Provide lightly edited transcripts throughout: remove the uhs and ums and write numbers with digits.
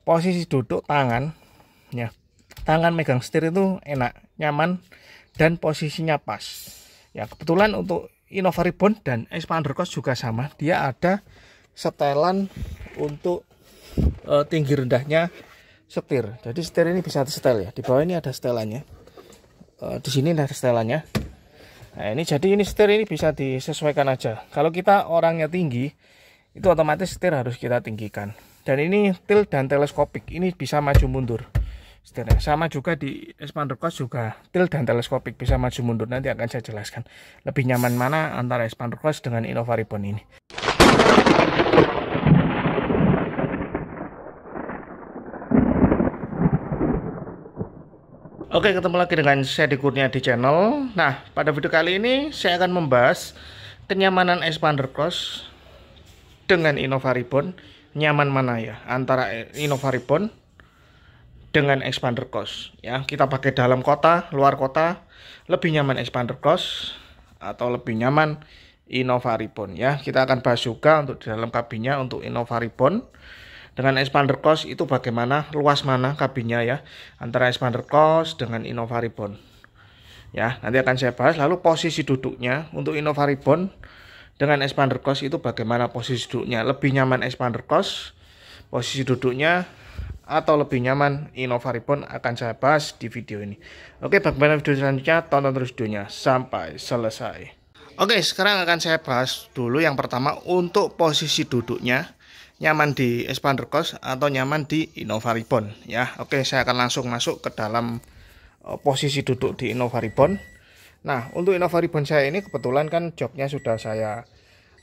posisi duduk tangan, ya, tangan megang setir itu enak, nyaman, dan posisinya pas. Ya, kebetulan untuk Innova Reborn dan Expander Cross juga sama, dia ada setelan untuk tinggi rendahnya setir. Jadi setir ini bisa disetel ya. Di bawah ini ada setelannya. Di sini ada setelannya. Nah, ini jadi ini setir ini bisa disesuaikan aja. Kalau kita orangnya tinggi, itu otomatis setir harus kita tinggikan. Dan ini tilt dan teleskopik, ini bisa maju mundur setirnya. Sama juga di Expander Cross juga tilt dan teleskopik bisa maju mundur. Nanti akan saya jelaskan lebih nyaman mana antara Expander Cross dengan Innova Reborn ini. Oke, ketemu lagi dengan saya di Kurnia di channel. Nah, pada video kali ini saya akan membahas kenyamanan Expander Cross dengan Innova Reborn. Nyaman mana ya antara Innova Reborn dengan Expander Cross ya. Kita pakai dalam kota, luar kota, lebih nyaman Expander Cross atau lebih nyaman Innova Reborn ya. Kita akan bahas juga untuk di dalam kabinnya untuk Innova Reborn dengan Expander Cross itu bagaimana, luas mana kabinnya ya antara Expander Cross dengan Innova Reborn ya. Nanti akan saya bahas. Lalu posisi duduknya untuk Innova Reborn dengan Expander Cross itu bagaimana posisi duduknya, lebih nyaman Expander Cross posisi duduknya atau lebih nyaman Innova Reborn, akan saya bahas di video ini. Oke, bagaimana video selanjutnya, tonton terus videonya sampai selesai. Oke, sekarang akan saya bahas dulu yang pertama untuk posisi duduknya, nyaman di Expander Cross atau nyaman di Innova Reborn ya. Oke, saya akan langsung masuk ke dalam posisi duduk di Innova Reborn. Nah, untuk Innova Reborn saya ini kebetulan kan joknya sudah saya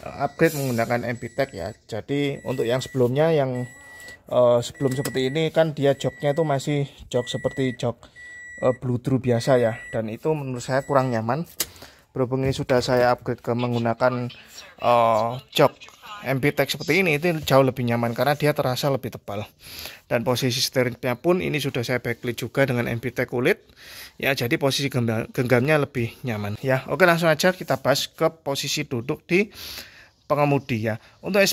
upgrade menggunakan MPTEK ya. Jadi untuk yang sebelumnya, yang sebelum seperti ini kan dia joknya itu masih jok seperti jok bludru biasa ya. Dan itu menurut saya kurang nyaman. Berhubung ini sudah saya upgrade ke menggunakan jok MPTEK seperti ini, itu jauh lebih nyaman karena dia terasa lebih tebal. Dan posisi setirnya pun ini sudah saya backlit juga dengan MPTEK kulit ya, jadi posisi genggamnya lebih nyaman ya. Oke, langsung aja kita bahas ke posisi duduk di pengemudi ya. Untuk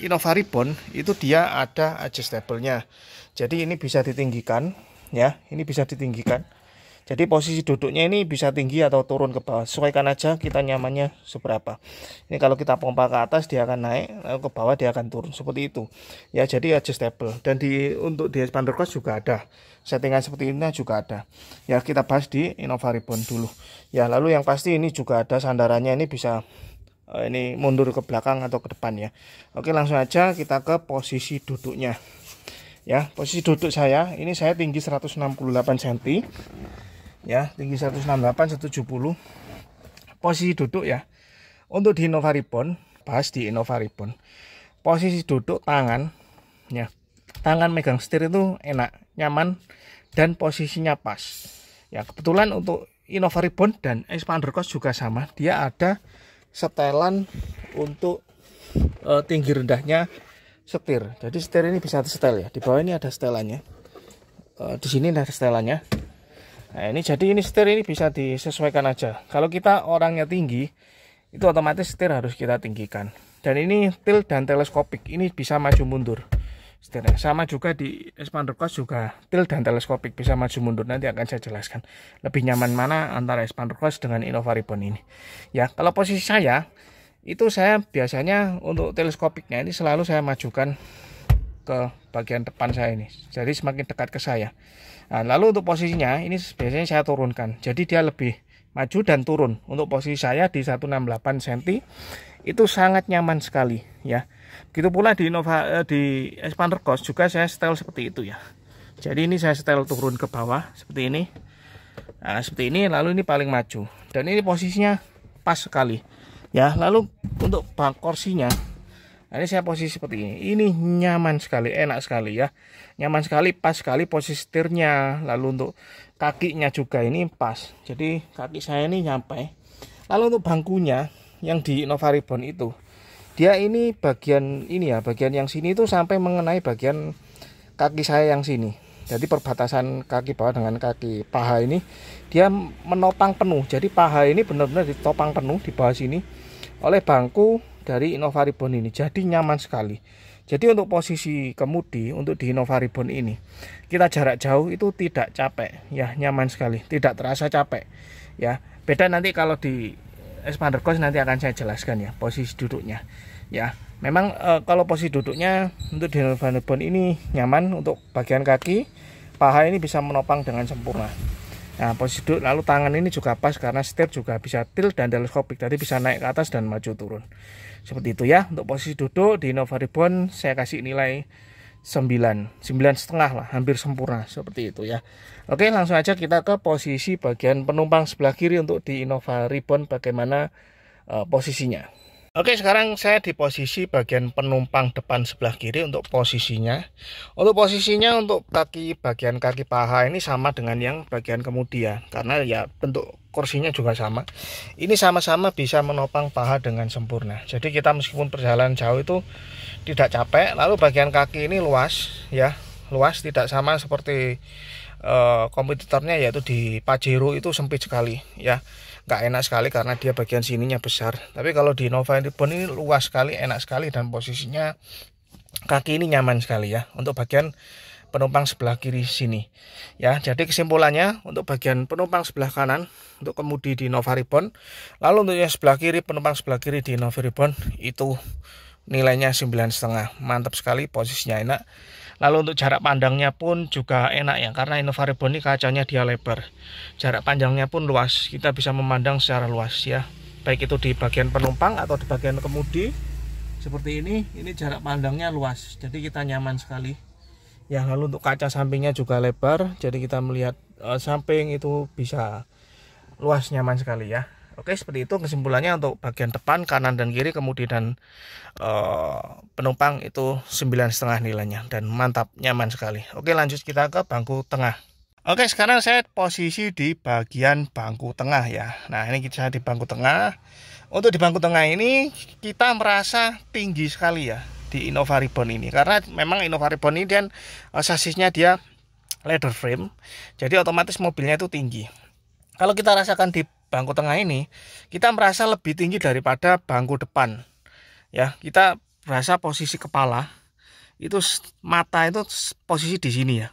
Innova Reborn itu dia ada adjustable-nya, jadi ini bisa ditinggikan ya, ini bisa ditinggikan. Jadi posisi duduknya ini bisa tinggi atau turun ke bawah, sesuaikan aja kita nyamannya seberapa. Ini kalau kita pompa ke atas dia akan naik, lalu ke bawah dia akan turun, seperti itu ya. Jadi adjustable. Dan untuk di Expander Cross juga ada settingan seperti ini juga ada ya. Kita bahas di Innova Reborn dulu ya. Lalu yang pasti ini juga ada sandarannya, ini bisa ini mundur ke belakang atau ke depan ya. Oke, langsung aja kita ke posisi duduknya ya. Posisi duduk saya ini, saya tinggi 168 cm ya, tinggi 168 170. Posisi duduk ya untuk di Innova Reborn, bahas di Innova Reborn, posisi duduk tangan ya, tangan megang setir itu enak, nyaman, dan posisinya pas ya. Kebetulan untuk Innova Reborn dan Expander Cross juga sama, dia ada setelan untuk tinggi rendahnya setir. Jadi setir ini bisa disetel ya. Di bawah ini ada setelannya, di sini ada setelannya. Nah, ini jadi ini setir ini bisa disesuaikan aja. Kalau kita orangnya tinggi, itu otomatis setir harus kita tinggikan. Dan ini tilt dan teleskopik, ini bisa maju mundur setirnya. Sama juga di Expander Cross juga tilt dan teleskopik bisa maju mundur. Nanti akan saya jelaskan lebih nyaman mana antara Expander Cross dengan Innova Reborn ini ya. Kalau posisi saya itu, saya biasanya untuk teleskopiknya ini selalu saya majukan ke bagian depan saya ini, jadi semakin dekat ke saya. Nah, lalu untuk posisinya ini biasanya saya turunkan, jadi dia lebih maju dan turun. Untuk posisi saya di 168 cm itu sangat nyaman sekali ya. Begitu pula di Expander Cross juga saya setel seperti itu ya. Jadi ini saya setel turun ke bawah seperti ini. Nah, seperti ini, lalu ini paling maju dan ini posisinya pas sekali ya. Lalu untuk bak kursinya, nah, ini saya posisi seperti ini nyaman sekali, enak sekali ya, nyaman sekali, pas sekali posisi setirnya. Lalu untuk kakinya juga ini pas, jadi kaki saya ini nyampe. Lalu untuk bangkunya yang di Innova Reborn itu, dia ini bagian ini ya, bagian yang sini itu sampai mengenai bagian kaki saya yang sini. Jadi perbatasan kaki bawah dengan kaki paha ini dia menopang penuh. Jadi paha ini benar-benar ditopang penuh di bawah sini oleh bangku dari Innova Reborn ini. Jadi nyaman sekali. Jadi untuk posisi kemudi untuk di Innova Reborn ini kita jarak jauh itu tidak capek ya, nyaman sekali, tidak terasa capek ya. Beda nanti kalau di Xpander Cross nanti akan saya jelaskan ya posisi duduknya ya. Memang kalau posisi duduknya untuk di Innova Reborn ini nyaman, untuk bagian kaki paha ini bisa menopang dengan sempurna. Nah, posisi duduk lalu tangan ini juga pas karena setir juga bisa tilt dan teleskopik, jadi bisa naik ke atas dan maju turun. Seperti itu ya. Untuk posisi duduk di Innova Reborn saya kasih nilai 9,5 lah, hampir sempurna seperti itu ya. Oke, langsung aja kita ke posisi bagian penumpang sebelah kiri untuk di Innova Reborn bagaimana posisinya. Oke, sekarang saya di posisi bagian penumpang depan sebelah kiri untuk posisinya. Untuk posisinya untuk bagian kaki paha ini sama dengan yang bagian kemudi ya, karena ya bentuk kursinya juga sama. Ini sama-sama bisa menopang paha dengan sempurna. Jadi kita meskipun perjalanan jauh itu tidak capek. Lalu bagian kaki ini luas ya, luas, tidak sama seperti kompetitornya yaitu di Pajero itu sempit sekali ya. Nggak enak sekali karena dia bagian sininya besar. Tapi kalau di Innova Reborn ini luas sekali, enak sekali, dan posisinya kaki ini nyaman sekali ya untuk bagian penumpang sebelah kiri sini ya. Jadi kesimpulannya untuk bagian penumpang sebelah kanan untuk kemudi di Innova Reborn, lalu untuk yang sebelah kiri, penumpang sebelah kiri di Innova Reborn itu nilainya 9,5, mantap sekali, posisinya enak. Lalu untuk jarak pandangnya pun juga enak ya, karena Innova Reborn ini kacanya dia lebar, jarak pandangnya pun luas, kita bisa memandang secara luas ya, baik itu di bagian penumpang atau di bagian kemudi seperti ini jarak pandangnya luas, jadi kita nyaman sekali ya. Lalu untuk kaca sampingnya juga lebar, jadi kita melihat samping itu bisa luas, nyaman sekali ya. Oke, seperti itu kesimpulannya untuk bagian depan, kanan dan kiri, kemudi dan penumpang itu 9,5 nilainya, dan mantap, nyaman sekali. Oke, lanjut kita ke bangku tengah. Oke, sekarang saya posisi di bagian bangku tengah ya. Nah, ini kita di bangku tengah. Untuk di bangku tengah ini kita merasa tinggi sekali ya di Innova Reborn ini, karena memang Innova Reborn ini dan sasisnya dia leather frame, jadi otomatis mobilnya itu tinggi. Kalau kita rasakan di bangku tengah ini, kita merasa lebih tinggi daripada bangku depan ya. Kita merasa posisi kepala itu, mata itu posisi di sini ya.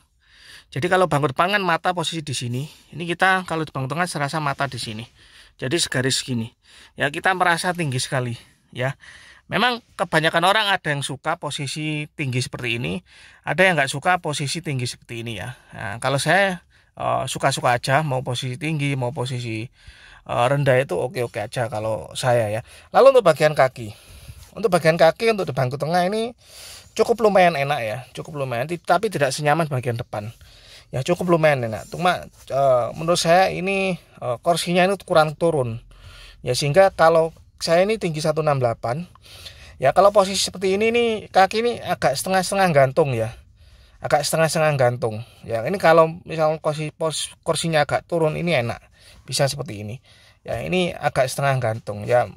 Jadi kalau bangku depan kan mata posisi di sini, ini kita kalau di bangku tengah serasa mata di sini, jadi segaris gini ya. Kita merasa tinggi sekali ya. Memang kebanyakan orang ada yang suka posisi tinggi seperti ini, ada yang nggak suka posisi tinggi seperti ini ya. Nah, kalau saya suka-suka aja, mau posisi tinggi mau posisi rendah itu oke-oke aja kalau saya ya. Lalu untuk bagian kaki, untuk di bangku tengah ini cukup lumayan enak ya, cukup lumayan, tapi tidak senyaman bagian depan ya, cukup lumayan enak. Cuma menurut saya ini kursinya ini kurang turun ya, sehingga kalau saya ini tinggi 168 ya, kalau posisi seperti ini nih kaki ini agak setengah-setengah gantung ya, agak setengah-setengah gantung ya. Ini kalau misal kursinya agak turun ini enak, bisa seperti ini ya. Ini agak setengah gantung ya.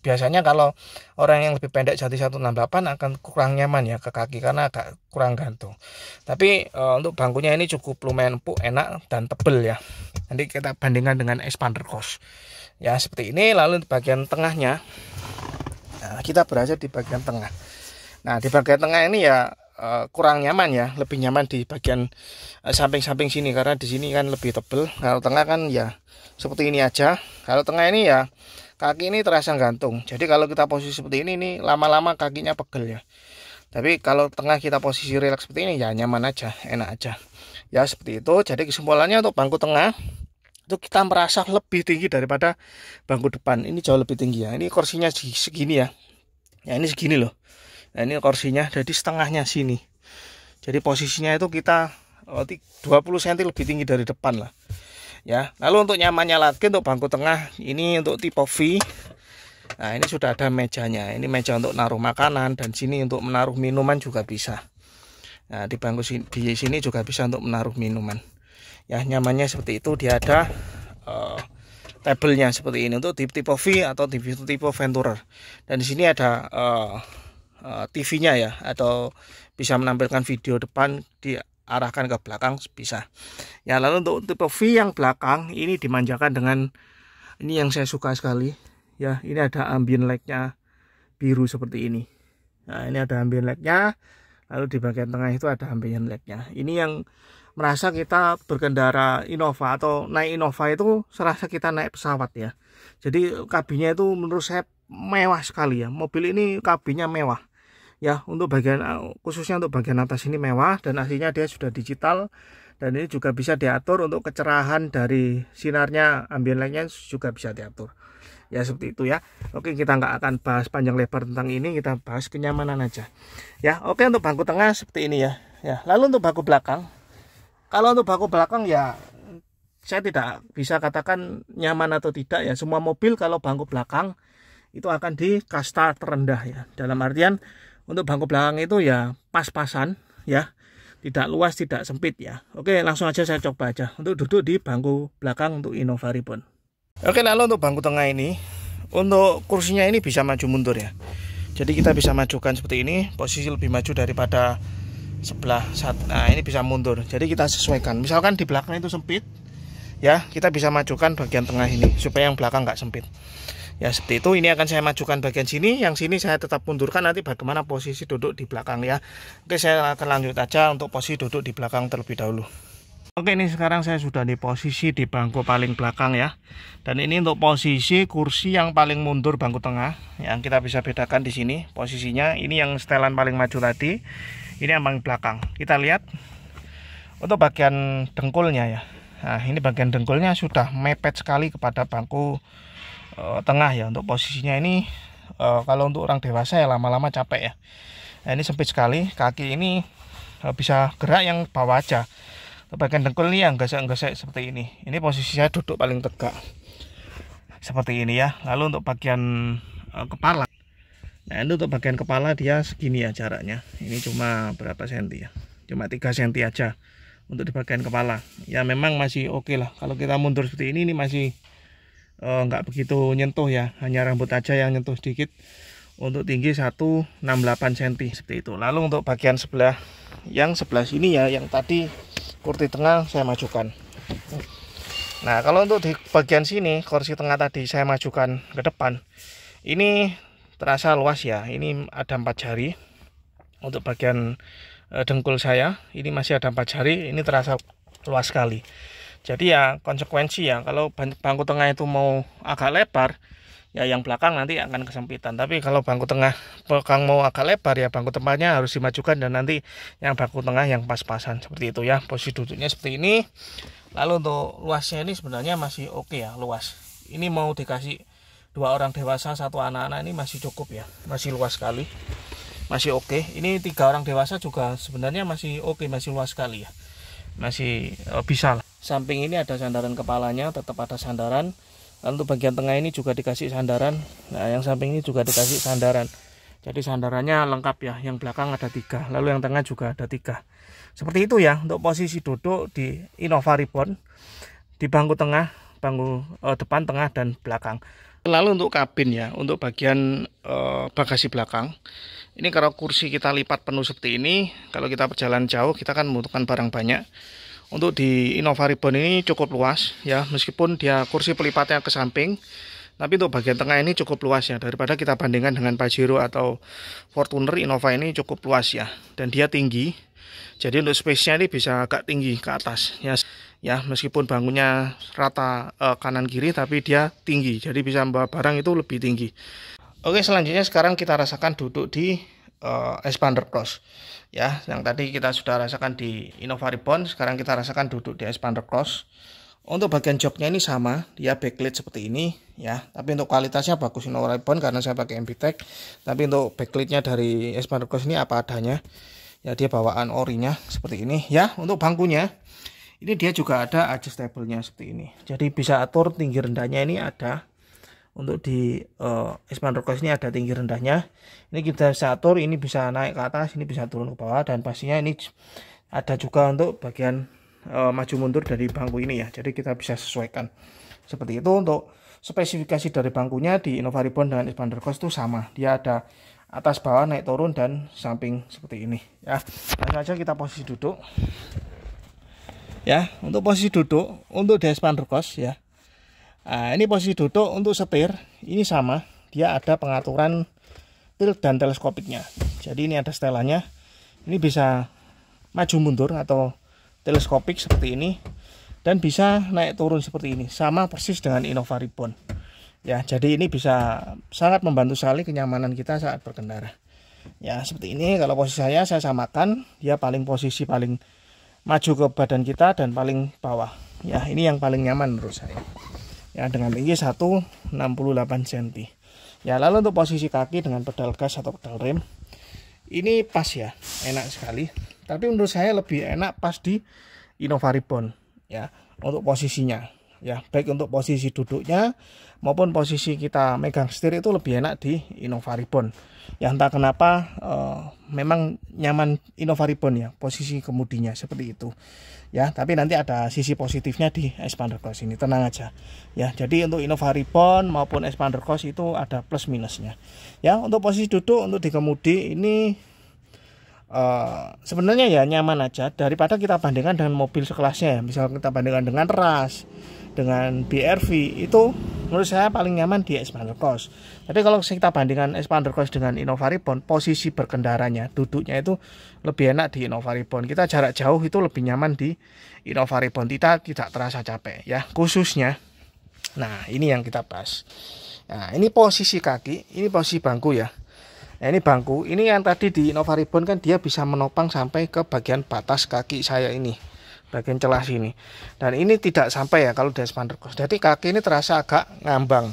Biasanya kalau orang yang lebih pendek jadi 168 akan kurang nyaman ya ke kaki karena agak kurang gantung. Tapi untuk bangkunya ini cukup lumayan empuk, enak dan tebel ya. Nanti kita bandingkan dengan Xpander Cross ya, seperti ini. Lalu di bagian tengahnya, nah, kita berada di bagian tengah. Nah, di bagian tengah ini ya kurang nyaman ya, lebih nyaman di bagian samping-samping sini, karena di sini kan lebih tebel. Kalau tengah kan ya seperti ini aja. Kalau tengah ini ya kaki ini terasa gantung, jadi kalau kita posisi seperti ini lama-lama kakinya pegel ya. Tapi kalau tengah kita posisi rileks seperti ini ya nyaman aja, enak aja ya, seperti itu. Jadi kesimpulannya untuk bangku tengah itu kita merasa lebih tinggi daripada bangku depan, ini jauh lebih tinggi ya. Ini kursinya segini ya, ya ini segini loh. Nah, ini kursinya jadi setengahnya sini, jadi posisinya itu kita 20 cm lebih tinggi dari depan lah ya. Lalu untuk nyamannya lagi untuk bangku tengah ini untuk tipe V. Nah, ini sudah ada mejanya, ini meja untuk naruh makanan, dan sini untuk menaruh minuman juga bisa. Nah, di bangku di sini juga bisa untuk menaruh minuman ya, nyamannya seperti itu. Dia ada tabelnya seperti ini untuk tipe V atau tipe Venturer, dan di sini ada TV-nya ya, atau bisa menampilkan video depan diarahkan ke belakang bisa ya. Lalu untuk tipe V yang belakang ini dimanjakan dengan ini yang saya suka sekali ya, ini ada ambient light-nya biru seperti ini. Nah, ini ada ambient light-nya. Lalu di bagian tengah itu ada ambient light-nya. Ini yang merasa kita berkendara Innova atau naik Innova itu serasa kita naik pesawat ya. Jadi kabinnya itu menurut saya mewah sekali ya. Mobil ini kabinnya mewah ya, untuk bagian khususnya untuk bagian atas ini mewah, dan aslinya dia sudah digital, dan ini juga bisa diatur untuk kecerahan dari sinarnya, ambient light-nya juga bisa diatur ya, seperti itu ya. Oke, kita nggak akan bahas panjang lebar tentang ini, kita bahas kenyamanan aja ya. Oke, untuk bangku tengah seperti ini ya. Lalu untuk bangku belakang, kalau untuk bangku belakang ya saya tidak bisa katakan nyaman atau tidak ya. Semua mobil kalau bangku belakang itu akan di kasta terendah ya, dalam artian untuk bangku belakang itu ya pas-pasan ya, tidak luas tidak sempit ya. Oke, langsung aja saya coba aja untuk duduk di bangku belakang untuk Innova Reborn. Oke, lalu untuk bangku tengah ini, untuk kursinya ini bisa maju mundur ya. Jadi kita bisa majukan seperti ini, posisi lebih maju daripada sebelah saat. Nah, ini bisa mundur. Jadi kita sesuaikan. Misalkan di belakang itu sempit ya, kita bisa majukan bagian tengah ini supaya yang belakang nggak sempit. Ya, seperti itu. Ini akan saya majukan bagian sini, yang sini saya tetap mundurkan. Nanti bagaimana posisi duduk di belakang ya. Oke, saya akan lanjut aja untuk posisi duduk di belakang terlebih dahulu. Oke, ini sekarang saya sudah di posisi di bangku paling belakang ya. Dan ini untuk posisi kursi yang paling mundur bangku tengah. Yang kita bisa bedakan di sini posisinya. Ini yang setelan paling maju tadi. Ini yang paling belakang. Kita lihat untuk bagian dengkulnya ya. Nah, ini bagian dengkulnya sudah mepet sekali kepada bangku tengah ya. Untuk posisinya ini kalau untuk orang dewasa ya lama-lama capek ya. Nah, ini sempit sekali, kaki ini bisa gerak yang bawah aja. Untuk bagian dengkul ini yang gesek-gesek seperti ini. Ini posisi saya duduk paling tegak seperti ini ya. Lalu untuk bagian kepala, nah ini untuk bagian kepala dia segini ya jaraknya. Ini cuma berapa senti ya, cuma 3 senti aja untuk di bagian kepala ya. Memang masih oke lah. Kalau kita mundur seperti ini masih nggak begitu nyentuh ya, hanya rambut aja yang nyentuh sedikit. Untuk tinggi 168 cm seperti itu. Lalu untuk bagian sebelah sini ya, yang tadi kursi tengah saya majukan. Nah, kalau untuk di bagian sini kursi tengah tadi saya majukan ke depan, ini terasa luas ya. Ini ada 4 jari. Untuk bagian dengkul saya ini masih ada 4 jari, ini terasa luas sekali. Jadi ya konsekuensi ya, kalau bangku tengah itu mau agak lebar ya, yang belakang nanti akan kesempitan. Tapi kalau bangku tengah belakang mau agak lebar ya, bangku tengahnya harus dimajukan, dan nanti yang bangku tengah yang pas-pasan seperti itu ya. Posisi duduknya seperti ini. Lalu untuk luasnya ini sebenarnya masih oke ya, luas. Ini mau dikasih 2 orang dewasa 1 anak-anak ini masih cukup ya, masih luas sekali, masih oke. Ini 3 orang dewasa juga sebenarnya masih oke, masih luas sekali ya, masih bisa lah. Samping ini ada sandaran kepalanya, tetap ada sandaran. Lalu untuk bagian tengah ini juga dikasih sandaran. Nah, yang samping ini juga dikasih sandaran. Jadi sandarannya lengkap ya. Yang belakang ada 3, lalu yang tengah juga ada 3. Seperti itu ya untuk posisi duduk di Innova Reborn di bangku tengah, bangku depan, tengah, dan belakang. Lalu untuk kabin ya, untuk bagian bagasi belakang. Ini kalau kursi kita lipat penuh seperti ini, kalau kita perjalanan jauh kita kan membutuhkan barang banyak. Untuk di Innova Reborn ini cukup luas ya, meskipun dia kursi pelipatnya ke samping, tapi untuk bagian tengah ini cukup luas ya. Daripada kita bandingkan dengan Pajero atau Fortuner, Innova ini cukup luas ya, dan dia tinggi. Jadi untuk space-nya ini bisa agak tinggi ke atas ya, meskipun bangunnya rata kanan kiri, tapi dia tinggi, jadi bisa membawa barang itu lebih tinggi. Oke, selanjutnya sekarang kita rasakan duduk di Expander Cross ya. Yang tadi kita sudah rasakan di Innova Reborn, sekarang kita rasakan duduk di Expander Cross. Untuk bagian joknya ini sama, dia backlit seperti ini ya, tapi untuk kualitasnya bagus Innova Reborn karena saya pakai MBTech. Tapi untuk backlightnya dari Expander Cross ini apa adanya ya, dia bawaan orinya seperti ini ya. Untuk bangkunya ini dia juga ada adjustable-nya seperti ini, jadi bisa atur tinggi rendahnya. Ini ada untuk di Expander Cross ini ada tinggi rendahnya. Ini kita bisa atur, ini bisa naik ke atas, ini bisa turun ke bawah, dan pastinya ini ada juga untuk bagian maju mundur dari bangku ini ya. Jadi kita bisa sesuaikan seperti itu. Untuk spesifikasi dari bangkunya di Innova Reborn dengan Expander Cross itu sama. Dia ada atas, bawah, naik turun, dan samping seperti ini ya. Langsung aja kita posisi duduk ya. Untuk posisi duduk untuk di Expander Cross ya. Nah, ini posisi duduk. Untuk setir ini sama, dia ada pengaturan tilt dan teleskopiknya. Jadi ini ada setelannya. Ini bisa maju mundur atau teleskopik seperti ini, dan bisa naik turun seperti ini, sama persis dengan Innova Reborn. Ya, jadi ini bisa sangat membantu sekali kenyamanan kita saat berkendara. Ya, seperti ini. Kalau posisi saya samakan, dia posisi paling maju ke badan kita dan paling bawah. Ya, ini yang paling nyaman menurut saya. Ya, dengan tinggi 168 cm. Ya, lalu untuk posisi kaki dengan pedal gas atau pedal rem, ini pas ya, enak sekali. Tapi menurut saya lebih enak pas di Innova Reborn ya, untuk posisinya. Ya, baik untuk posisi duduknya maupun posisi kita megang setir itu lebih enak di Innova Reborn. Ya, entah kenapa memang nyaman Innova Reborn ya, posisi kemudinya seperti itu. Ya, tapi nanti ada sisi positifnya di Expander Cross ini, tenang aja. Ya, jadi untuk Innova Reborn maupun Expander Cross itu ada plus minusnya. Ya, untuk posisi duduk untuk di kemudi ini sebenarnya ya nyaman aja, daripada kita bandingkan dengan mobil sekelasnya ya. Misal kita bandingkan dengan Rush, dengan BRV, itu menurut saya paling nyaman di Expander Cross. Tapi kalau kita bandingkan Expander Cross dengan Innova Reborn, posisi berkendaranya, duduknya itu lebih enak di Innova Reborn. Kita jarak jauh itu lebih nyaman di Innova Reborn, kita tidak terasa capek ya, khususnya. Nah, ini yang kita bahas. Nah, ini posisi kaki, ini posisi bangku ya. Nah, ini bangku, ini yang tadi di Innova Reborn kan dia bisa menopang sampai ke bagian batas kaki saya ini, bagian celah sini. Dan ini tidak sampai ya kalau di Expander Cross. Jadi kaki ini terasa agak ngambang.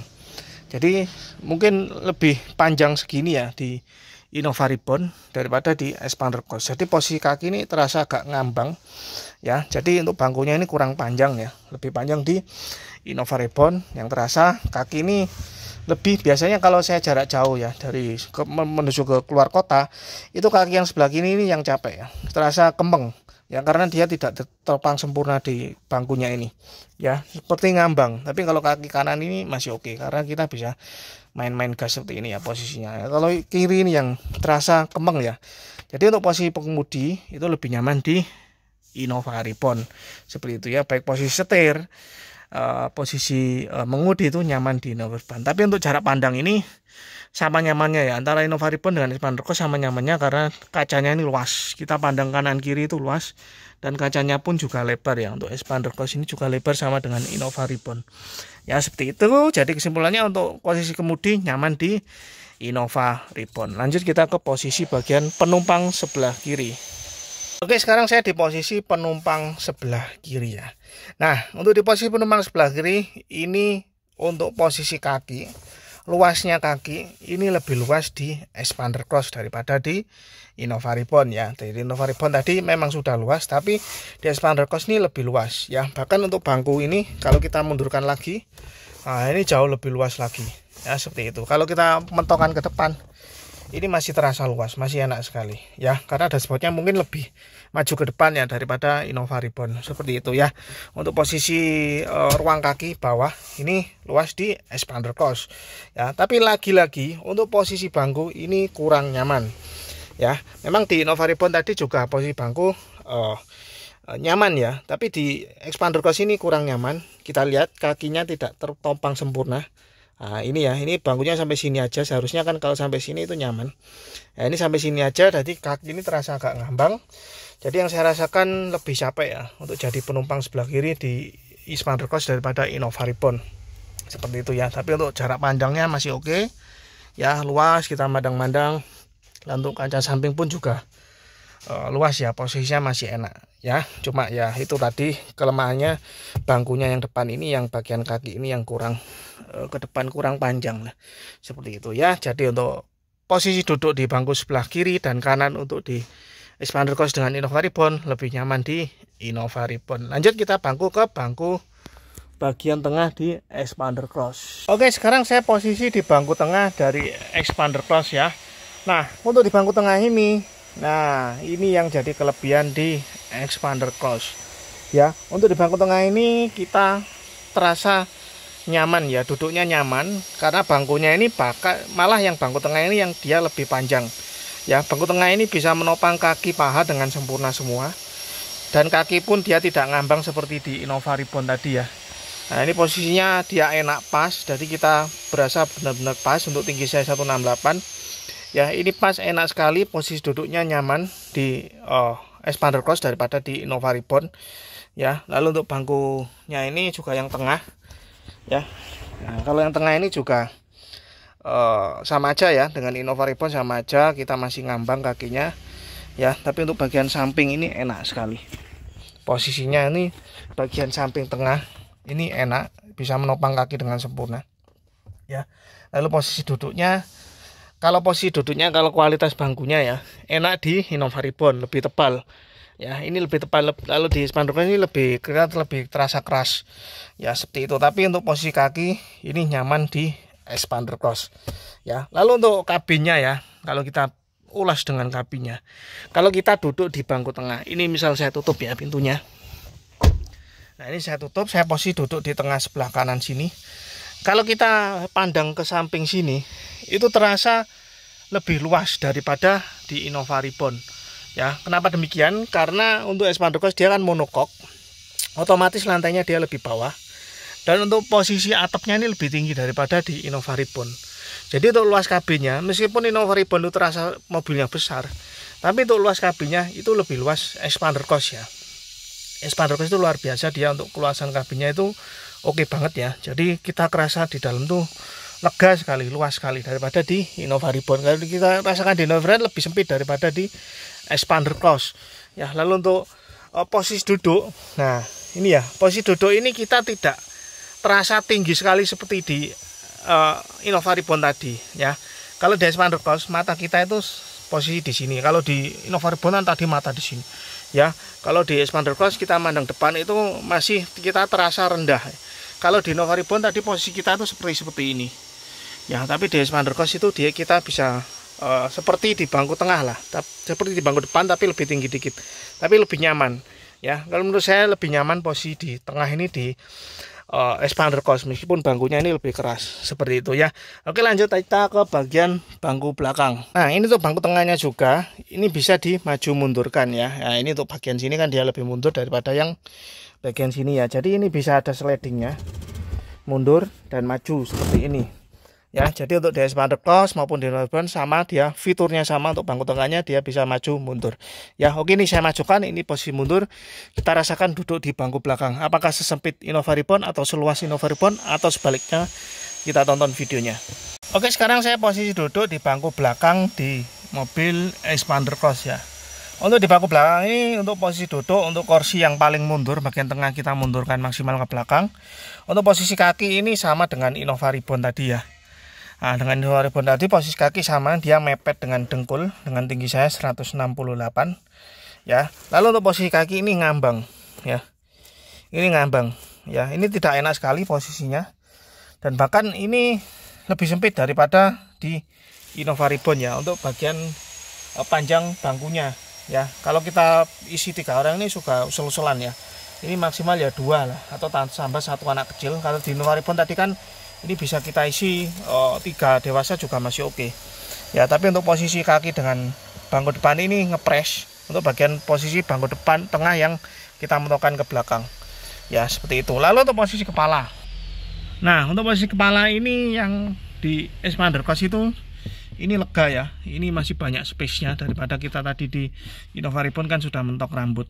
Jadi mungkin lebih panjang segini ya di Innova Reborn daripada di Expander Cross. Jadi posisi kaki ini terasa agak ngambang ya. Jadi untuk bangkunya ini kurang panjang ya, lebih panjang di Innova Reborn. Yang terasa kaki ini lebih, biasanya kalau saya jarak jauh ya dari menuju ke keluar kota, itu kaki yang sebelah kiri ini yang capek ya, terasa kembang ya, karena dia tidak terpang sempurna di bangkunya ini ya, seperti ngambang. Tapi kalau kaki kanan ini masih oke, karena kita bisa main-main gas seperti ini ya posisinya ya. Kalau kiri ini yang terasa kembang ya. Jadi untuk posisi pengemudi itu lebih nyaman di Innova Reborn seperti itu ya, baik posisi setir, posisi mengemudi itu nyaman di Innova Reborn. Tapi untuk jarak pandang ini sama nyamannya ya, antara Innova Reborn dengan Expander Cross sama nyamannya, karena kacanya ini luas, kita pandang kanan kiri itu luas, dan kacanya pun juga lebar ya. Untuk Expander Cross ini juga lebar sama dengan Innova Reborn ya, seperti itu. Jadi kesimpulannya untuk posisi kemudi nyaman di Innova Reborn. Lanjut kita ke posisi bagian penumpang sebelah kiri. Oke, sekarang saya di posisi penumpang sebelah kiri ya. Nah, untuk di posisi penumpang sebelah kiri ini, untuk posisi kaki, luasnya kaki ini lebih luas di Expander Cross daripada di Innova Reborn ya. Di Innova Reborn tadi memang sudah luas, tapi di Expander Cross ini lebih luas ya. Bahkan untuk bangku ini kalau kita mundurkan lagi, nah ini jauh lebih luas lagi ya, seperti itu. Kalau kita mentokan ke depan, ini masih terasa luas, masih enak sekali ya, karena dashboardnya mungkin lebih maju ke depan ya daripada Innova Reborn, seperti itu ya. Untuk posisi ruang kaki bawah ini luas di Expander Cross ya, tapi lagi-lagi untuk posisi bangku ini kurang nyaman ya. Memang di Innova Reborn tadi juga posisi bangku nyaman ya, tapi di Expander Cross ini kurang nyaman. Kita lihat kakinya tidak tertopang sempurna. Nah, ini ya, ini bangkunya sampai sini aja. Seharusnya kan kalau sampai sini itu nyaman. Nah, ini sampai sini aja, jadi kaki ini terasa agak ngambang. Jadi yang saya rasakan lebih capek ya untuk jadi penumpang sebelah kiri di Expander Cross daripada Innova Reborn. Seperti itu ya. Tapi untuk jarak pandangnya masih oke. Ya, luas, kita mandang-mandang. Dan untuk kaca samping pun juga luas ya, posisinya masih enak ya. Cuma ya itu tadi kelemahannya, bangkunya yang depan ini, yang bagian kaki ini yang kurang ke depan, kurang panjang lah, seperti itu ya. Jadi untuk posisi duduk di bangku sebelah kiri dan kanan untuk di Expander Cross dengan Innova Reborn lebih nyaman di Innova Reborn. Lanjut kita bangku ke bangku bagian tengah di Expander Cross. Oke, sekarang saya posisi di bangku tengah dari Expander Cross ya. Nah, untuk di bangku tengah ini, nah ini yang jadi kelebihan di Expander Cross ya. Untuk di bangku tengah ini kita terasa nyaman ya, duduknya nyaman, karena bangkunya ini malah yang bangku tengah ini yang dia lebih panjang ya. Bangku tengah ini bisa menopang kaki paha dengan sempurna semua, dan kaki pun dia tidak ngambang seperti di Innova Reborn tadi ya. Nah, ini posisinya dia enak pas, jadi kita berasa benar-benar pas. Untuk tinggi saya 168 Ya, ini pas, enak sekali, posisi duduknya nyaman di Expander Cross daripada di Innova Reborn. Ya, lalu untuk bangkunya ini juga yang tengah. Ya, nah, kalau yang tengah ini juga sama aja ya dengan Innova Reborn, sama aja, kita masih ngambang kakinya. Ya, tapi untuk bagian samping ini enak sekali. Posisinya ini bagian samping tengah ini enak, bisa menopang kaki dengan sempurna. Ya, lalu posisi duduknya. Kalau posisi duduknya, kalau kualitas bangkunya ya enak di Innova Reborn, lebih tebal. Ya, ini lebih tebal, lalu di Expander Cross ini lebih terasa keras. Ya, seperti itu. Tapi untuk posisi kaki ini nyaman di Expander Cross. Ya, lalu untuk kabinnya ya, kalau kita ulas dengan kabinnya. Kalau kita duduk di bangku tengah, ini misal saya tutup ya pintunya. Nah, ini saya tutup, saya posisi duduk di tengah sebelah kanan sini. Kalau kita pandang ke samping sini, itu terasa lebih luas daripada di Innova Reborn. Ya, kenapa demikian? Karena untuk Expander Cross dia kan monokok, otomatis lantainya dia lebih bawah. Dan untuk posisi atapnya ini lebih tinggi daripada di Innova Reborn. Jadi untuk luas kabinnya, meskipun Innova Reborn itu terasa mobilnya besar, tapi untuk luas kabinnya itu lebih luas Expander Cross ya. Expander Cross itu luar biasa, dia untuk keluasan kabinnya itu oke banget ya. Jadi kita kerasa di dalam tuh lega sekali, luas sekali daripada di Innova Reborn. Kalau kita rasakan di Innova Reborn lebih sempit daripada di Expander Cross. Ya, lalu untuk posisi duduk, nah ini ya, posisi duduk ini kita tidak terasa tinggi sekali seperti di Innova Reborn tadi ya. Kalau di Expander Cross mata kita itu posisi di sini. Kalau di Innova Reborn tadi mata di sini. Ya, kalau di Expander Cross kita mandang depan itu masih kita terasa rendah. Kalau di Innova Reborn tadi posisi kita itu seperti ini. Ya, tapi di Expander Cross itu kita bisa seperti di bangku tengah lah, seperti di bangku depan tapi lebih tinggi dikit, tapi lebih nyaman. Ya, kalau menurut saya lebih nyaman posisi di tengah ini di Expander Cross, meskipun bangkunya ini lebih keras seperti itu ya. Oke, lanjut kita ke bagian bangku belakang. Nah, ini tuh bangku tengahnya juga ini bisa dimaju mundurkan ya. Nah, ini untuk bagian sini kan dia lebih mundur daripada yang bagian sini ya. Jadi ini bisa ada slidingnya, mundur dan maju seperti ini. Ya, jadi untuk di Expander Cross maupun di Innova Reborn sama, dia fiturnya sama. Untuk bangku tengahnya dia bisa maju mundur. Ya, oke, ini saya majukan, ini posisi mundur. Kita rasakan duduk di bangku belakang. Apakah sesempit Innova Reborn atau seluas Innova Reborn atau sebaliknya? Kita tonton videonya. Oke, sekarang saya posisi duduk di bangku belakang di mobil Expander Cross ya. Untuk di bangku belakang ini, untuk posisi duduk, untuk kursi yang paling mundur, bagian tengah kita mundurkan maksimal ke belakang. Untuk posisi kaki ini sama dengan Innova Reborn tadi ya. Nah, dengan Innova Reborn tadi posisi kaki sama, dia mepet dengan dengkul, dengan tinggi saya 168 ya. Lalu untuk posisi kaki ini ngambang ya. Ini ngambang ya. Ini tidak enak sekali posisinya. Dan bahkan ini lebih sempit daripada di Innova Reborn ya, untuk bagian panjang bangkunya ya. Kalau kita isi 3 orang ini suka usul-usulan ya. Ini maksimal ya 2 lah, atau tambah 1 anak kecil. Kalau di Innova Reborn tadi kan ini bisa kita isi 3 dewasa juga masih oke ya. Tapi untuk posisi kaki dengan bangku depan ini ngepres untuk bagian posisi bangku depan tengah yang kita mentokkan ke belakang ya, seperti itu. Lalu untuk posisi kepala, nah untuk posisi kepala ini yang di Expander Cross itu ini lega ya. Ini masih banyak space-nya daripada kita tadi di Innova Reborn kan sudah mentok rambut.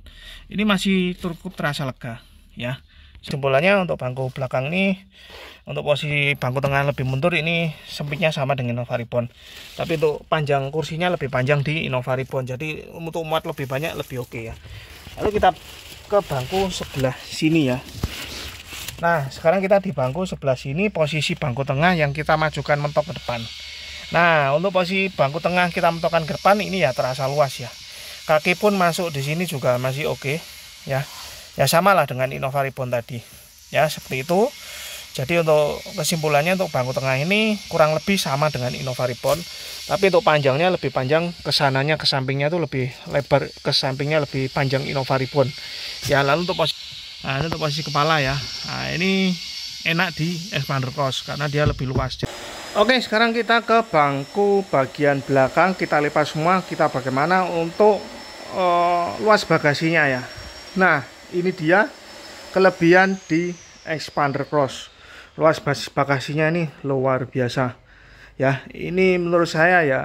Ini masih cukup terasa lega ya. Kesimpulannya untuk bangku belakang ini, untuk posisi bangku tengah lebih mundur, ini sempitnya sama dengan Innova Reborn. Tapi untuk panjang kursinya lebih panjang di Innova Reborn. Jadi untuk muat lebih banyak lebih oke ya. Lalu kita ke bangku sebelah sini ya. Nah, sekarang kita di bangku sebelah sini, posisi bangku tengah yang kita majukan mentok ke depan. Nah, untuk posisi bangku tengah kita mentokkan ke depan ini ya terasa luas ya. Kaki pun masuk di sini juga masih oke ya. Ya samalah dengan Innova Reborn tadi ya, seperti itu. Jadi untuk kesimpulannya, untuk bangku tengah ini kurang lebih sama dengan Innova Reborn, tapi untuk panjangnya lebih panjang, kesananya ke sampingnya itu lebih lebar, ke sampingnya lebih panjang Innova Reborn ya. Lalu untuk posisi kepala ya, nah ini enak di Expander Cross karena dia lebih luas. Oke, sekarang kita ke bangku bagian belakang, kita lipat semua, kita bagaimana untuk luas bagasinya ya. Nah, ini dia kelebihan di Expander Cross. Luas bagasinya ini luar biasa Ya, ini menurut saya ya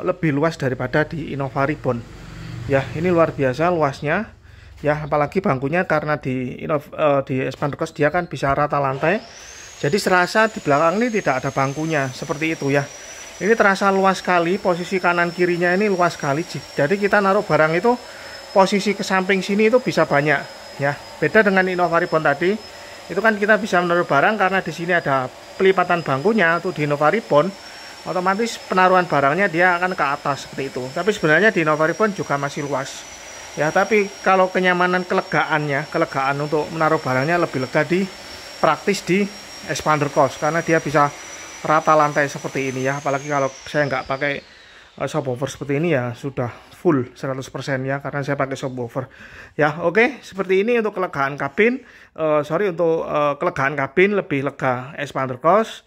lebih luas daripada di Innova Reborn. Ya, ini luar biasa luasnya. Ya, apalagi bangkunya karena di Expander Cross dia kan bisa rata lantai. Jadi serasa di belakang ini tidak ada bangkunya, seperti itu ya. Ini terasa luas sekali, posisi kanan kirinya ini luas sekali. Jadi kita naruh barang itu posisi ke samping sini itu bisa banyak ya. Beda dengan Innova Reborn tadi, itu kan kita bisa menaruh barang karena di sini ada pelipatan bangkunya. Tuh di Innova Reborn otomatis penaruhan barangnya dia akan ke atas seperti itu. Tapi sebenarnya di Innova Reborn juga masih luas. Ya, tapi kalau kenyamanan kelegaan untuk menaruh barangnya lebih lega praktis di Expander Cross karena dia bisa rata lantai seperti ini ya. Apalagi kalau saya nggak pakai subwoofer seperti ini ya sudah full 100% ya karena saya pakai subwoofer. Ya, oke, seperti ini untuk kelegaan kabin. Untuk kelegaan kabin lebih lega Expander Cross.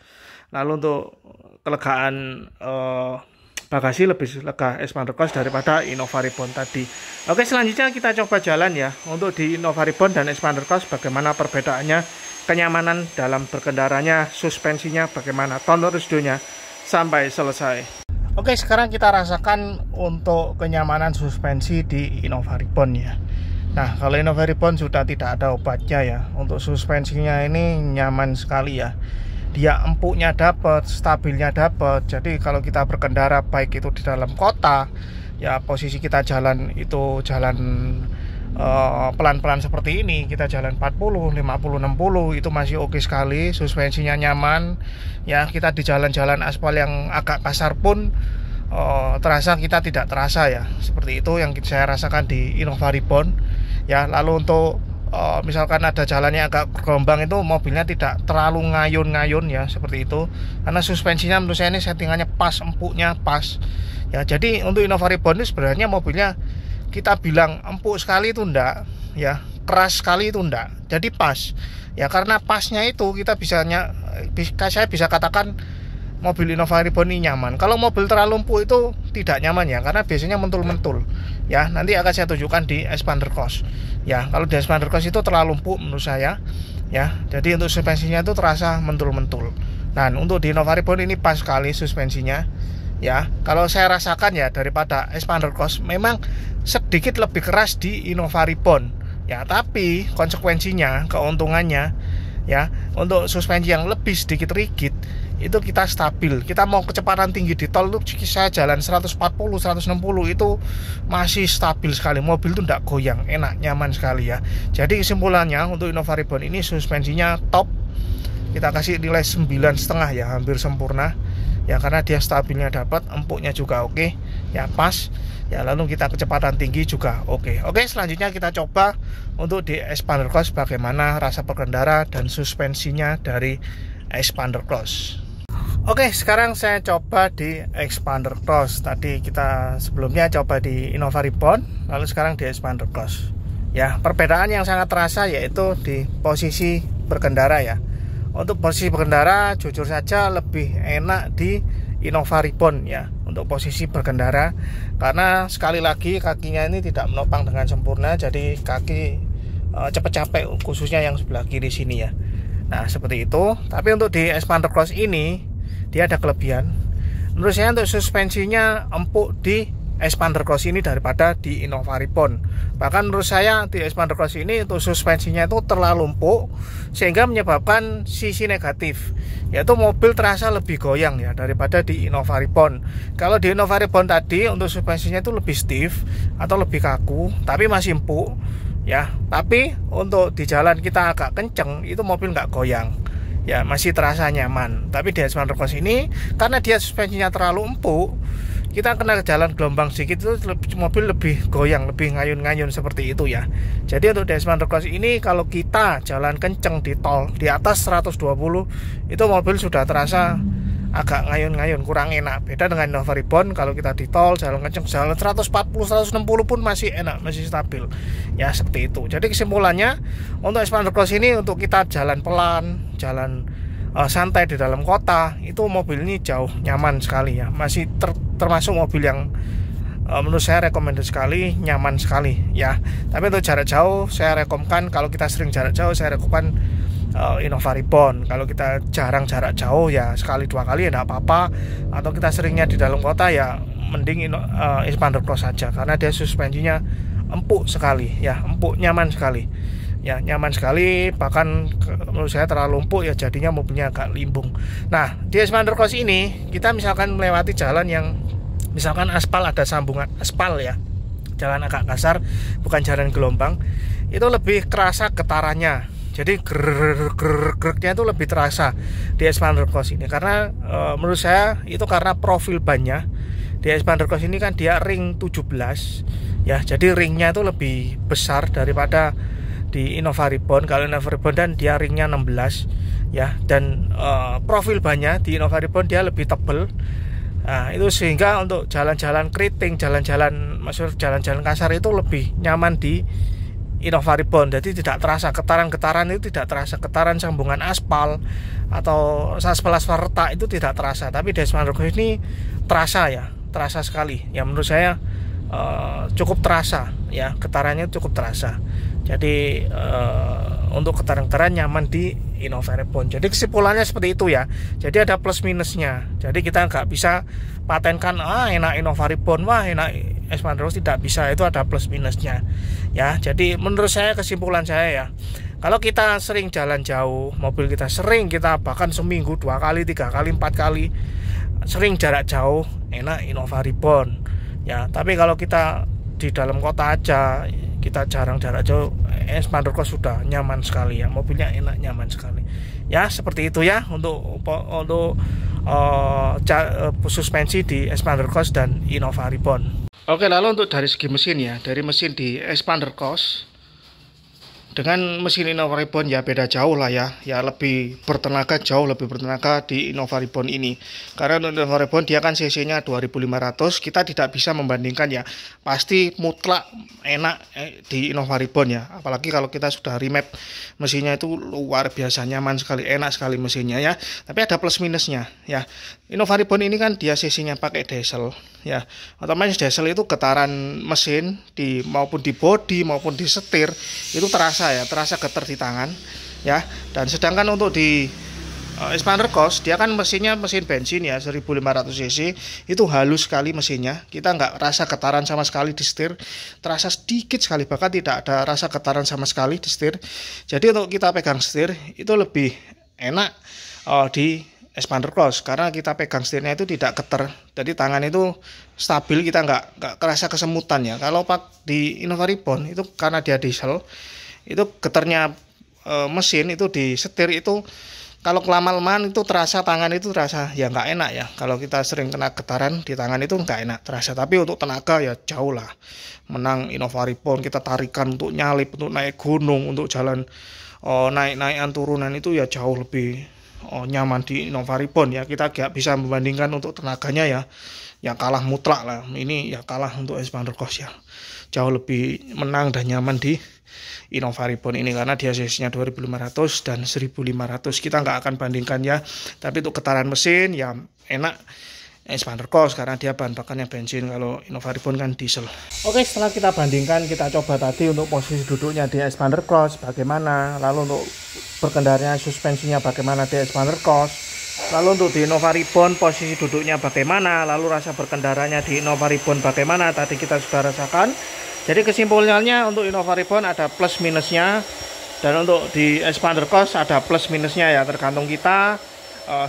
Lalu untuk kelegaan bagasi lebih lega Expander Cross daripada Innova Reborn tadi. Oke, selanjutnya kita coba jalan ya. Untuk di Innova Reborn dan Expander Cross bagaimana perbedaannya, kenyamanan dalam berkendaranya, suspensinya bagaimana. Tonton videonya sampai selesai. Oke, sekarang kita rasakan untuk kenyamanan suspensi di Innova Reborn ya. Nah, kalau Innova Reborn sudah tidak ada obatnya ya. Untuk suspensinya ini nyaman sekali ya. Dia empuknya dapat, stabilnya dapat. Jadi kalau kita berkendara baik itu di dalam kota, ya posisi kita jalan itu jalan pelan-pelan seperti ini, kita jalan 40, 50, 60 itu masih oke sekali, suspensinya nyaman. Ya, kita di jalan-jalan aspal yang agak kasar pun kita tidak terasa ya. Seperti itu yang saya rasakan di Innova Reborn. Ya, lalu untuk misalkan ada jalannya agak bergelombang itu mobilnya tidak terlalu ngayun-ngayun ya, seperti itu karena suspensinya menurut saya ini settingannya pas, empuknya pas ya. Jadi untuk Innova Reborn ini sebenarnya mobilnya kita bilang empuk sekali itu enggak ya, keras sekali itu enggak, jadi pas ya. Karena pasnya itu saya bisa katakan mobil Innova Reborn ini nyaman. Kalau mobil terlalu empuk itu tidak nyaman ya, karena biasanya mentul-mentul ya. Nanti akan saya tunjukkan di Expander Cross ya. Kalau di Expander Cross itu terlalu empuk menurut saya ya, jadi untuk suspensinya itu terasa mentul-mentul. Nah, untuk di Innova Reborn ini pas sekali suspensinya ya. Kalau saya rasakan ya daripada Expander Cross memang sedikit lebih keras di Innova Reborn ya, tapi konsekuensinya, keuntungannya ya, untuk suspensi yang lebih sedikit rigid itu kita stabil. Kita mau kecepatan tinggi di tol itu saya jalan 140, 160 itu masih stabil sekali. Mobil itu tidak goyang, enak, nyaman sekali ya. Jadi kesimpulannya untuk Innova Reborn ini suspensinya top. Kita kasih nilai 9,5 ya, hampir sempurna ya, karena dia stabilnya dapat, empuknya juga oke ya, pas ya. Lalu kita kecepatan tinggi juga oke. Oke, selanjutnya kita coba untuk di Expander Cross bagaimana rasa berkendara dan suspensinya dari Expander Cross. Oke, sekarang saya coba di Expander Cross. Tadi kita sebelumnya coba di Innova Reborn, lalu sekarang di Expander Cross. Ya, perbedaan yang sangat terasa yaitu di posisi berkendara ya. Untuk posisi berkendara jujur saja lebih enak di Innova Reborn ya, untuk posisi berkendara, karena sekali lagi kakinya ini tidak menopang dengan sempurna, jadi kaki cepat capek, khususnya yang sebelah kiri sini ya. Nah, seperti itu. Tapi untuk di Expander Cross ini dia ada kelebihan. Menurut saya untuk suspensinya empuk di Expander Cross ini daripada di Innova Reborn. Bahkan menurut saya di Expander Cross ini untuk suspensinya itu terlalu empuk sehingga menyebabkan sisi negatif, yaitu mobil terasa lebih goyang ya daripada di Innova Reborn. Kalau di Innova Reborn tadi untuk suspensinya itu lebih stiff atau lebih kaku, tapi masih empuk ya. Tapi untuk di jalan kita agak kenceng itu mobil nggak goyang ya, masih terasa nyaman. Tapi di Expander Cross ini karena dia suspensinya terlalu empuk, kita kena jalan gelombang sedikit itu mobil lebih goyang, lebih ngayun-ngayun seperti itu ya. Jadi untuk di Expander Cross ini kalau kita jalan kenceng di tol di atas 120 itu mobil sudah terasa agak ngayun-ngayun, kurang enak. Beda dengan Innova Reborn, kalau kita di tol jalan kenceng, jalan 140, 160 pun masih enak, masih stabil ya, seperti itu. Jadi kesimpulannya untuk Expander Cross ini untuk kita jalan pelan, jalan santai di dalam kota, itu mobil ini jauh nyaman sekali ya. Masih termasuk mobil yang menurut saya recommended sekali, nyaman sekali ya. Tapi untuk jarak jauh saya rekomkan, kalau kita sering jarak jauh saya rekomkan Innova Reborn. Kalau kita jarang jarak jauh ya sekali dua kali ya enggak apa-apa, atau kita seringnya di dalam kota ya mending Xpander Cross saja, karena dia suspensinya empuk sekali ya, empuk, nyaman sekali ya, nyaman sekali. Bahkan menurut saya terlalu empuk ya, jadinya mobilnya agak limbung. Nah, di Xpander Cross ini kita misalkan melewati jalan yang misalkan aspal, ada sambungan aspal ya, jalan agak kasar, bukan jalan gelombang, itu lebih kerasa getarannya. Jadi gereknya itu lebih terasa di Xpander Cross ini, karena menurut saya itu karena profil bannya. Di Xpander Cross ini kan dia ring 17 ya, jadi ringnya itu lebih besar daripada di Innova Reborn. Kalau Innova Reborn dan dia ringnya 16 ya, dan profil bannya di Innova Reborn dia lebih tebal. Nah, itu sehingga untuk jalan-jalan keriting, jalan-jalan kasar itu lebih nyaman di Innova Reborn. Jadi tidak terasa getaran-getaran itu, tidak terasa getaran sambungan aspal atau aspal retak itu tidak terasa. Tapi di Xpander Cross ini terasa ya, terasa sekali. Ya menurut saya cukup terasa ya, getarannya cukup terasa. Jadi untuk getaran-getaran nyaman di Innova Reborn. Jadi kesimpulannya seperti itu ya. Jadi ada plus minusnya. Jadi kita nggak bisa patenkan enak Innova Reborn, wah enak Xpander Cross, tidak bisa. Itu ada plus minusnya ya. Jadi menurut saya, kesimpulan saya ya, kalau kita sering jalan jauh, mobil kita sering, kita bahkan seminggu 2 kali, 3 kali, 4 kali sering jarak jauh, enak Innova Reborn ya. Tapi kalau kita di dalam kota aja, kita jarang jarak jauh, Xpander Cross sudah nyaman sekali ya, mobilnya enak, nyaman sekali ya. Seperti itu ya untuk suspensi di Xpander Cross dan Innova Reborn. Oke, lalu untuk dari segi mesin ya, dari mesin di Xpander Cross dengan mesin Innova Reborn ya beda jauh lah ya, lebih bertenaga, jauh lebih bertenaga di Innova Reborn ini. Karena untuk Innova Reborn dia kan cc-nya 2500, kita tidak bisa membandingkan ya, pasti mutlak enak di Innova Reborn ya. Apalagi kalau kita sudah remap mesinnya, itu luar biasa nyaman sekali, enak sekali mesinnya ya. Tapi ada plus minusnya ya. Innova Reborn ini kan dia cc-nya pakai diesel ya, otomatis diesel itu getaran mesin maupun di bodi maupun di setir itu terasa ya, terasa getar di tangan ya. Dan sedangkan untuk di Xpander Cross dia kan mesinnya mesin bensin ya, 1500 cc, itu halus sekali mesinnya, kita nggak rasa getaran sama sekali di setir, terasa sedikit sekali, bahkan tidak ada rasa getaran sama sekali di setir. Jadi untuk kita pegang setir itu lebih enak di Xpander Cross, karena kita pegang setirnya itu tidak getar, jadi tangan itu stabil, kita nggak kerasa kesemutan ya. Kalau di Innova Reborn itu karena dia diesel, itu getarnya mesin itu di setir itu kalau kelama-lamaan itu terasa, tangan itu terasa ya nggak enak ya. Kalau kita sering kena getaran di tangan itu nggak enak terasa. Tapi untuk tenaga ya jauh lah menang Innova Reborn. Kita tarikan untuk nyalip, untuk naik gunung, untuk jalan naik-naikan turunan itu ya jauh lebih nyaman di Innova Reborn ya. Kita gak bisa membandingkan untuk tenaganya ya, yang kalah mutlak lah. Ini ya kalah untuk Xpander Cross ya, jauh lebih menang dan nyaman di Innova Reborn ini, karena dia cc-nya 2500 dan 1500, kita nggak akan bandingkan ya. Tapi untuk getaran mesin ya enak Xpander Cross karena dia bahan bakarnya bensin, kalau Innova Reborn kan diesel. Oke, setelah kita bandingkan, kita coba tadi untuk posisi duduknya di Xpander Cross bagaimana, lalu untuk berkendaranya suspensinya bagaimana di Xpander Cross, lalu untuk di Innova Reborn posisi duduknya bagaimana, lalu rasa berkendaranya di Innova Reborn bagaimana, tadi kita sudah rasakan. Jadi kesimpulannya untuk Innova Reborn ada plus minusnya, dan untuk di Xpander Cross ada plus minusnya ya, tergantung kita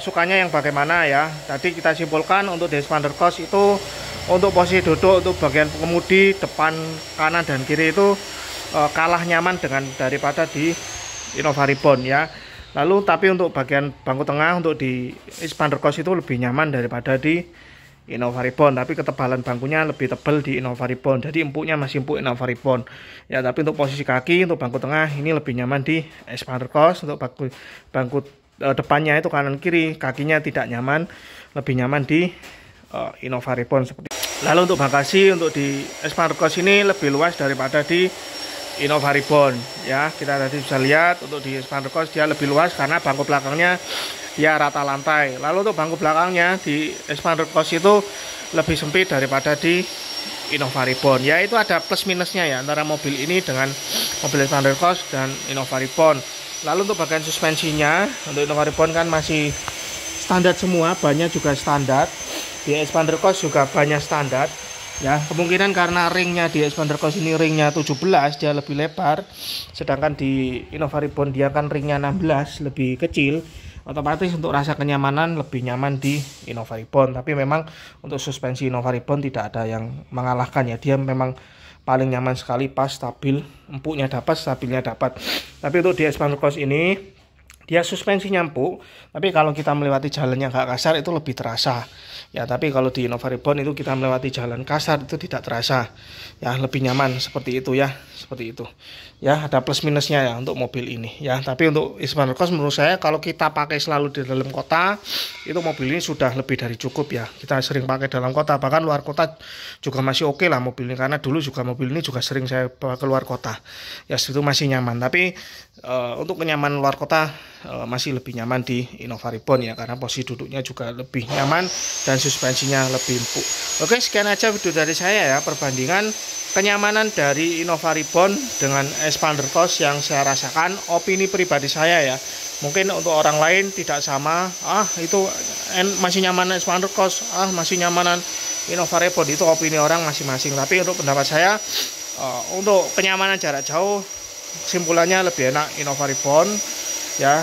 sukanya yang bagaimana ya. Tadi kita simpulkan untuk di Xpander Cross itu untuk posisi duduk, untuk bagian pengemudi depan, kanan dan kiri itu kalah nyaman daripada di Innova Reborn ya. Lalu tapi untuk bagian bangku tengah untuk di Xpander Cross itu lebih nyaman daripada di Innova Reborn, tapi ketebalan bangkunya lebih tebal di Innova Reborn, jadi empuknya masih empuk Innova Reborn ya. Tapi untuk posisi kaki, untuk bangku tengah ini lebih nyaman di Xpander Cross. Untuk bangku depannya itu kanan kiri, kakinya tidak nyaman, lebih nyaman di Innova Reborn seperti. Lalu untuk bagasi untuk di Xpander Cross ini lebih luas daripada di Innova Reborn ya. Kita tadi bisa lihat untuk di Xpander Cross dia lebih luas karena bangku belakangnya dia rata lantai. Lalu untuk bangku belakangnya di Xpander Cross itu lebih sempit daripada di Innova Reborn ya. Itu ada plus minusnya ya antara mobil ini dengan mobil Xpander Cross dan Innova Reborn. Lalu untuk bagian suspensinya, untuk Innova Reborn kan masih standar semua, bannya juga standar. Di Expander Cross juga bannya standar. Ya, kemungkinan karena ringnya di Expander Cross ini ringnya 17, dia lebih lebar. Sedangkan di Innova Reborn dia kan ringnya 16, lebih kecil. Otomatis untuk rasa kenyamanan lebih nyaman di Innova Reborn. Tapi memang untuk suspensi Innova Reborn tidak ada yang mengalahkan ya. Dia memang paling nyaman sekali, pas, stabil, empuknya dapat, stabilnya dapat. Tapi untuk di Expander Cross ini dia suspensinya empuk, tapi kalau kita melewati jalan yang agak kasar itu lebih terasa. Ya, tapi kalau di Innova Reborn itu kita melewati jalan kasar itu tidak terasa. Ya, lebih nyaman seperti itu ya, seperti itu. Ya, ada plus minusnya ya untuk mobil ini ya. Tapi untuk Expander Cross menurut saya kalau kita pakai selalu di dalam kota, itu mobil ini sudah lebih dari cukup ya. Kita sering pakai dalam kota, bahkan luar kota juga masih oke lah mobil ini, karena dulu juga mobil ini juga sering saya bawa ke luar kota. Ya, itu masih nyaman. Tapi untuk kenyamanan luar kota masih lebih nyaman di Innova Reborn ya, karena posisi duduknya juga lebih nyaman dan suspensinya lebih empuk. Oke, sekian aja video dari saya ya, perbandingan kenyamanan dari Innova Reborn dengan Expander Cross yang saya rasakan. Opini pribadi saya ya, mungkin untuk orang lain tidak sama, itu masih nyaman Expander Cross, masih nyamanan Innova Reborn, itu opini orang masing-masing. Tapi untuk pendapat saya, untuk kenyamanan jarak jauh, simpulannya lebih enak Innova Reborn ya.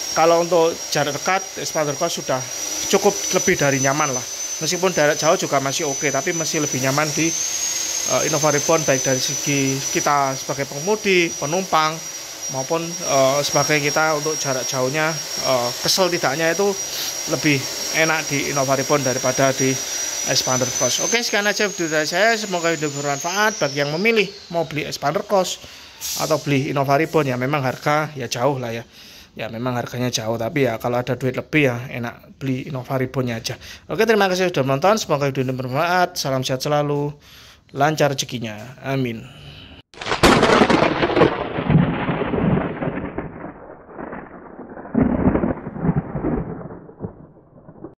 Kalau untuk jarak dekat, Expander Cross sudah cukup lebih dari nyaman lah. Meskipun jarak jauh juga masih oke, tapi masih lebih nyaman di Innova Reborn, baik dari segi kita sebagai pengemudi, penumpang, maupun sebagai kita untuk jarak jauhnya, kesel tidaknya itu lebih enak di Innova Reborn daripada di Expander Cross. Oke, sekian aja video dari saya, semoga video bermanfaat bagi yang memilih mau beli Expander Cross atau beli Innova Reborn. Ya memang harga ya jauh lah ya. Ya memang harganya jauh, tapi ya kalau ada duit lebih ya enak beli Innova Reborn aja. Oke, terima kasih sudah menonton, semoga video ini bermanfaat. Salam sehat selalu, lancar rezekinya, amin.